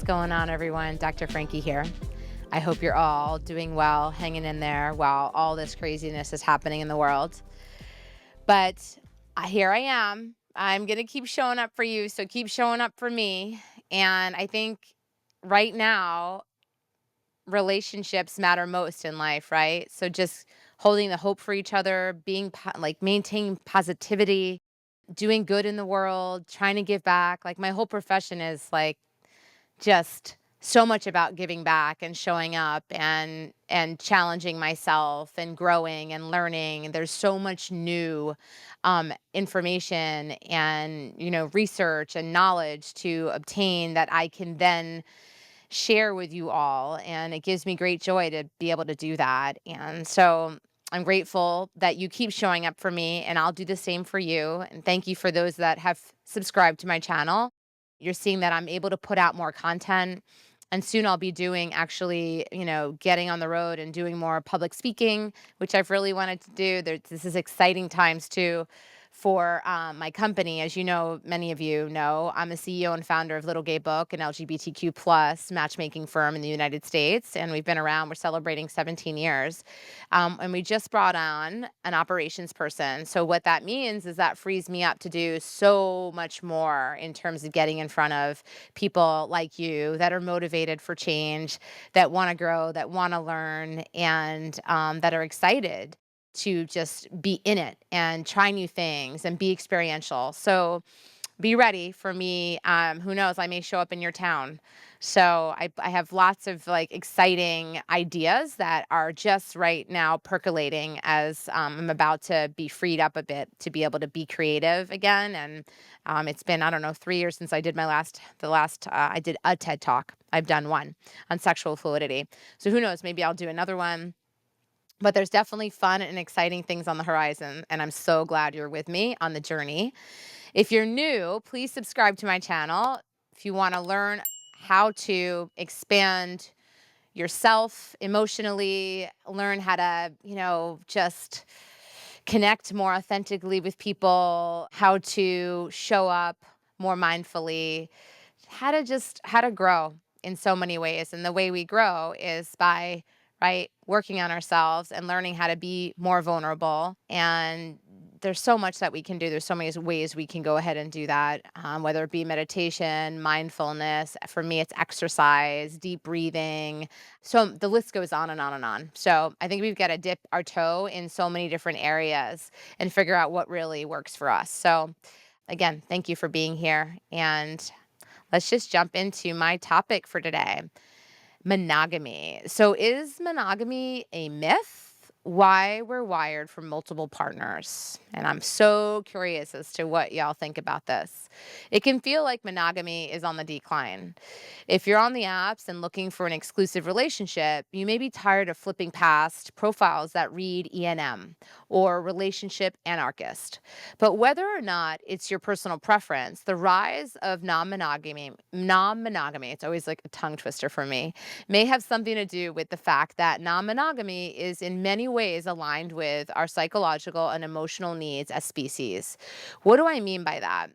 What's going on, everyone? Dr. Frankie here. I hope you're all doing well, hanging in there while all this craziness is happening in the world. But here I am. I'm going to keep showing up for you, so keep showing up for me. And I think right now, relationships matter most in life, right? So just holding the hope for each other, being like maintaining positivity, doing good in the world, trying to give back. Like my whole profession is like just so much about giving back and showing up and challenging myself and growing and learning. There's so much new information and research and knowledge to obtain that I can then share with you all, and it gives me great joy to be able to do that. And so I'm grateful that you keep showing up for me, and I'll do the same for you. And thank you for those that have subscribed to my channel. You're seeing that I'm able to put out more content. And soon I'll be doing actually, getting on the road and doing more public speaking, which I've really wanted to do. This is exciting times too for my company. As you know, many of you know, I'm the CEO and founder of Little Gay Book, an LGBTQ plus matchmaking firm in the United States. And we've been around, we're celebrating 17 years. And we just brought on an operations person. So what that means is that frees me up to do so much more in terms of getting in front of people like you that are motivated for change, that want to grow, that want to learn, and that are excited to just be in it and try new things and be experiential. So be ready for me. Who knows? I may show up in your town. So I have lots of like exciting ideas that are just right now percolating as I'm about to be freed up a bit to be able to be creative again. And it's been, I don't know, 3 years since I did I did a TED Talk. I've done one on sexual fluidity. So who knows? Maybe I'll do another one. But there's definitely fun and exciting things on the horizon. And I'm so glad you're with me on the journey. If you're new, please subscribe to my channel. If you want to learn how to expand yourself emotionally, learn how to, just connect more authentically with people, how to show up more mindfully, how to grow in so many ways. And the way we grow is by working on ourselves and learning how to be more vulnerable. And there's so much that we can do. There's so many ways we can go ahead and do that, whether it be meditation, mindfulness. For me, it's exercise, deep breathing. So the list goes on and on and on. So I think we've got to dip our toe in so many different areas and figure out what really works for us. So again, thank you for being here. And let's just jump into my topic for today. Monogamy. So is monogamy a myth? Why we're wired for multiple partners. And I'm so curious as to what y'all think about this. It can feel like monogamy is on the decline. If you're on the apps and looking for an exclusive relationship, you may be tired of flipping past profiles that read ENM or relationship anarchist. But whether or not it's your personal preference, the rise of non-monogamy, it's always like a tongue twister for me, may have something to do with the fact that non-monogamy is in many ways aligned with our psychological and emotional needs as species. What do I mean by that?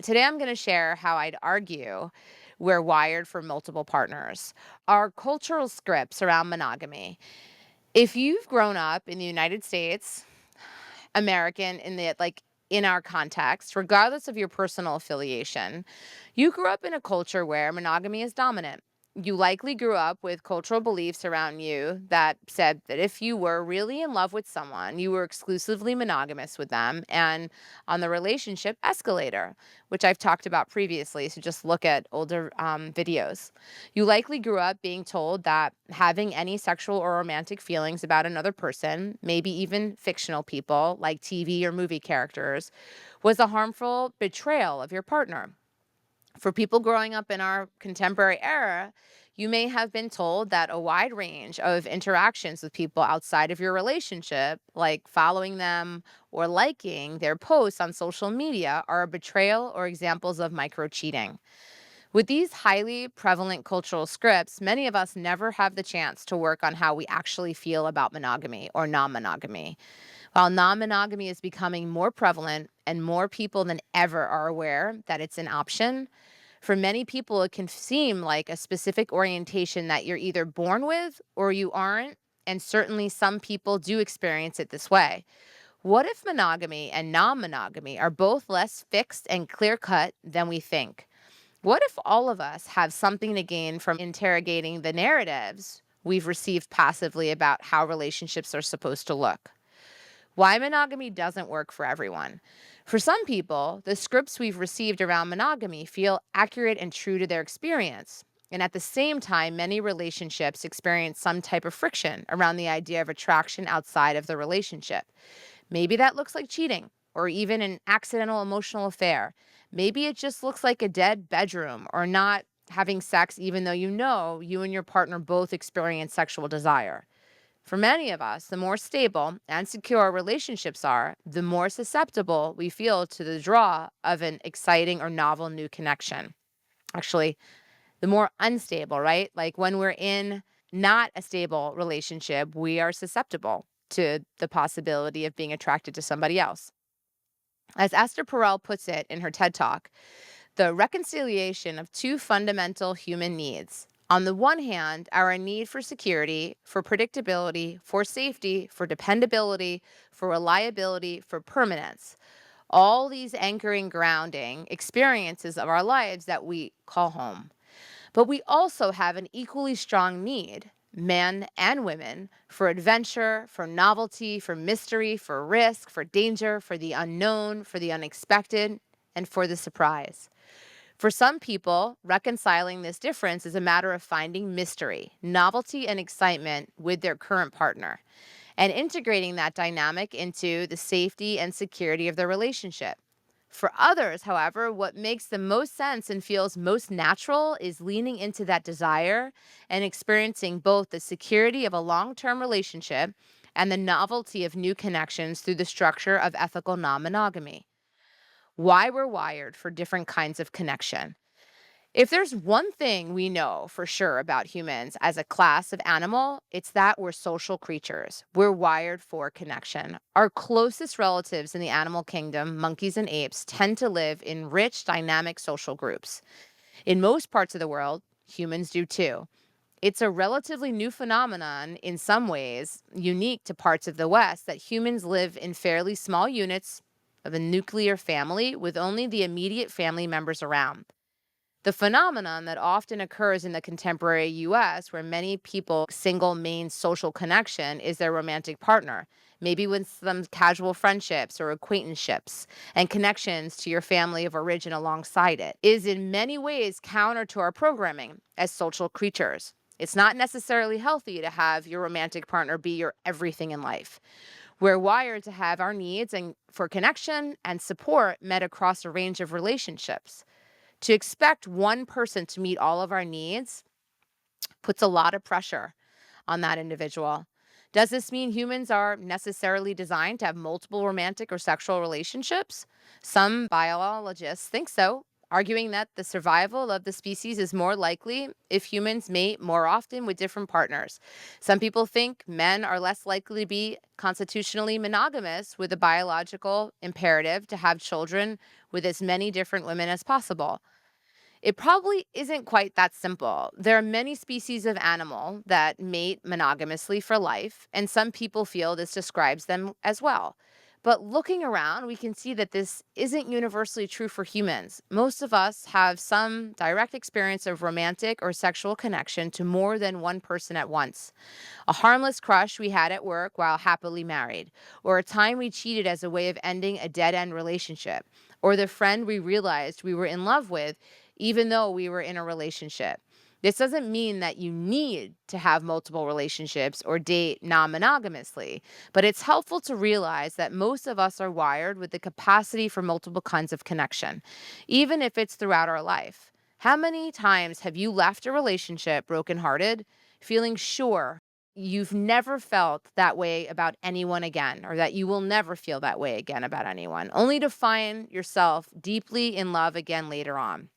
Today I'm going to share how I'd argue we're wired for multiple partners. Our cultural scripts around monogamy. If you've grown up in the United States, American in our context, regardless of your personal affiliation, you grew up in a culture where monogamy is dominant. You likely grew up with cultural beliefs around you that said that if you were really in love with someone, you were exclusively monogamous with them and on the relationship escalator, which I've talked about previously. So just look at older videos. You likely grew up being told that having any sexual or romantic feelings about another person, maybe even fictional people like TV or movie characters, was a harmful betrayal of your partner. For people growing up in our contemporary era, you may have been told that a wide range of interactions with people outside of your relationship, like following them or liking their posts on social media, are a betrayal or examples of micro cheating. With these highly prevalent cultural scripts, many of us never have the chance to work on how we actually feel about monogamy or non-monogamy. While non-monogamy is becoming more prevalent and more people than ever are aware that it's an option, For many people, it can seem like a specific orientation that you're either born with or you aren't. And certainly some people do experience it this way. What if monogamy and non monogamy are both less fixed and clear cut than we think? What if all of us have something to gain from interrogating the narratives we've received passively about how relationships are supposed to look? Why monogamy doesn't work for everyone. For some people, the scripts we've received around monogamy feel accurate and true to their experience. And at the same time, many relationships experience some type of friction around the idea of attraction outside of the relationship. Maybe that looks like cheating or even an accidental emotional affair. Maybe it just looks like a dead bedroom or not having sex, even though you and your partner both experience sexual desire. For many of us, the more stable and secure our relationships are, the more susceptible we feel to the draw of an exciting or novel new connection. Actually, the more unstable, right? Like when we're in not a stable relationship, we are susceptible to the possibility of being attracted to somebody else. As Esther Perel puts it in her TED Talk, the reconciliation of two fundamental human needs. On the one hand, our need for security, for predictability, for safety, for dependability, for reliability, for permanence. All these anchoring, grounding experiences of our lives that we call home. But we also have an equally strong need, men and women, for adventure, for novelty, for mystery, for risk, for danger, for the unknown, for the unexpected, and for the surprise. For some people, reconciling this difference is a matter of finding mystery, novelty, and excitement with their current partner and integrating that dynamic into the safety and security of their relationship. For others, however, what makes the most sense and feels most natural is leaning into that desire and experiencing both the security of a long term relationship and the novelty of new connections through the structure of ethical non monogamy. Why we're wired for different kinds of connection. If there's one thing we know for sure about humans as a class of animal, it's that we're social creatures. We're wired for connection. Our closest relatives in the animal kingdom, monkeys and apes, tend to live in rich, dynamic social groups. In most parts of the world, humans do too. It's a relatively new phenomenon in some ways, unique to parts of the West, that humans live in fairly small units of a nuclear family with only the immediate family members around. The phenomenon that often occurs in the contemporary US, where many people single main social connection is their romantic partner, maybe with some casual friendships or acquaintanceships and connections to your family of origin alongside it, is in many ways counter to our programming as social creatures. It's not necessarily healthy to have your romantic partner be your everything in life. We're wired to have our needs and for connection and support met across a range of relationships. To expect one person to meet all of our needs puts a lot of pressure on that individual. Does this mean humans are necessarily designed to have multiple romantic or sexual relationships? Some biologists think so, arguing that the survival of the species is more likely if humans mate more often with different partners. Some people think men are less likely to be constitutionally monogamous with a biological imperative to have children with as many different women as possible. It probably isn't quite that simple. There are many species of animal that mate monogamously for life, and some people feel this describes them as well. But looking around, we can see that this isn't universally true for humans. Most of us have some direct experience of romantic or sexual connection to more than one person at once. A harmless crush we had at work while happily married, or a time we cheated as a way of ending a dead end relationship, or the friend we realized we were in love with even though we were in a relationship. This doesn't mean that you need to have multiple relationships or date non monogamously, but it's helpful to realize that most of us are wired with the capacity for multiple kinds of connection, even if it's throughout our life. How many times have you left a relationship brokenhearted, feeling sure you've never felt that way about anyone again, or that you will never feel that way again about anyone, only to find yourself deeply in love again later on?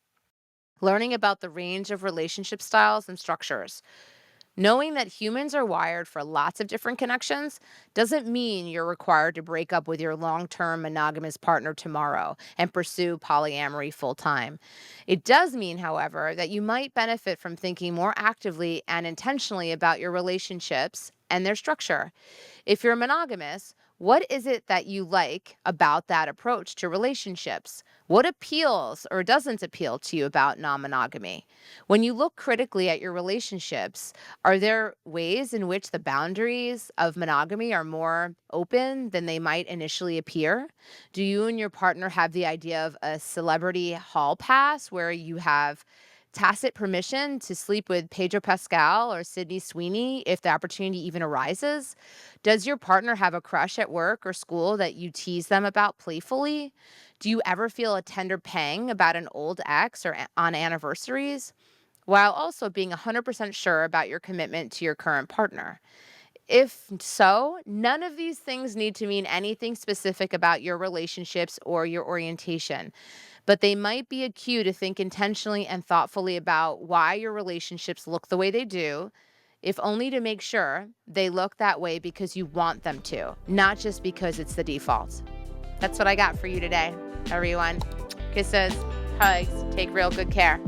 Learning about the range of relationship styles and structures. Knowing that humans are wired for lots of different connections doesn't mean you're required to break up with your long term monogamous partner tomorrow and pursue polyamory full time. It does mean, however, that you might benefit from thinking more actively and intentionally about your relationships and their structure. If you're monogamous, what is it that you like about that approach to relationships? What appeals or doesn't appeal to you about non monogamy? When you look critically at your relationships, are there ways in which the boundaries of monogamy are more open than they might initially appear? Do you and your partner have the idea of a celebrity hall pass where you have tacit permission to sleep with Pedro Pascal or Sydney Sweeney if the opportunity even arises? Does your partner have a crush at work or school that you tease them about playfully? Do you ever feel a tender pang about an old ex or on anniversaries? While also being 100% sure about your commitment to your current partner. If so, none of these things need to mean anything specific about your relationships or your orientation, but they might be a cue to think intentionally and thoughtfully about why your relationships look the way they do, if only to make sure they look that way because you want them to, not just because it's the default. That's what I got for you today, everyone. Kisses, hugs, take real good care.